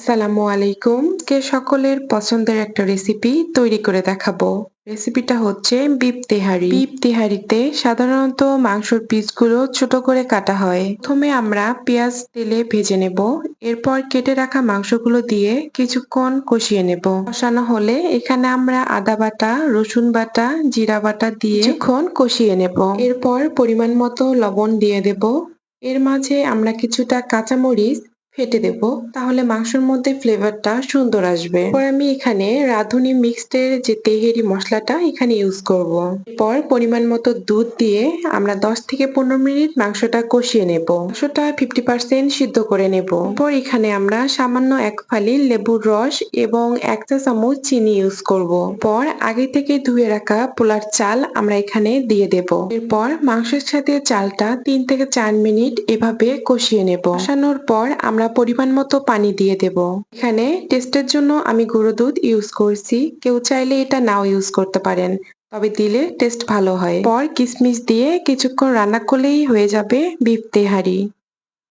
আসসালামু আলাইকুম। সকলের পছন্দের একটা রেসিপি তৈরি করে দেখাবো। রেসিপিটা হচ্ছে বিফ তেহারি। বিফ তেহারিতে সাধারণত মাংসর পিসগুলো ছোট করে কাটা হয়। প্রথমে আমরা পেঁয়াজ তেলে ভেজে নেব। এরপর কেটে রাখা মাংসগুলো দিয়ে কিছুক্ষণ কষিয়ে নেব। কষানো হলে এখানে আমরা আদা বাটা, রসুন বাটা, জিরা বাটা দিয়ে কিছুক্ষণ কষিয়ে নেব। এরপর পরিমাণ মতো লবণ দিয়ে দেব। এর মাঝে আমরা কিছুটা কাঁচামরিচ ফেটে দেব, তাহলে মাংসের মধ্যে ফ্লেভারটা সুন্দর আসবে। এরপর আমি এখানে রাঁধুনি মিক্সড এর যে তেহেরি মশলাটা এখানে ইউজ করব। এরপর পরিমাণ মতো দুধ দিয়ে আমরা 10 থেকে 15 মিনিট মাংসটা কষিয়ে নেব। মাংসটা 50% সিদ্ধ করে নেব। এরপর এখানে আমরা সামান্য এক ফালি লেবুর রস এবং 1 চা চামচ চিনি ইউজ করব। পর আগে থেকে ধুয়ে রাখা পোলার চাল আমরা এখানে দিয়ে দেব। এরপর মাংসের সাথে চালটা 3 থেকে 4 মিনিট এভাবে কষিয়ে নেব। কষানোর পর আমরা পরিমাণ মতো পানি দিয়ে দেব। এখানে টেস্টের জন্য আমি গুঁড়ো দুধ ইউজ করছি, কেউ চাইলে এটা নাও ইউজ করতে পারেন, তবে দিলে টেস্ট ভালো হয়। পর কিশমিশ দিয়ে কিছুক্ষণ রান্না করলেই হয়ে যাবে বিফ তেহারি।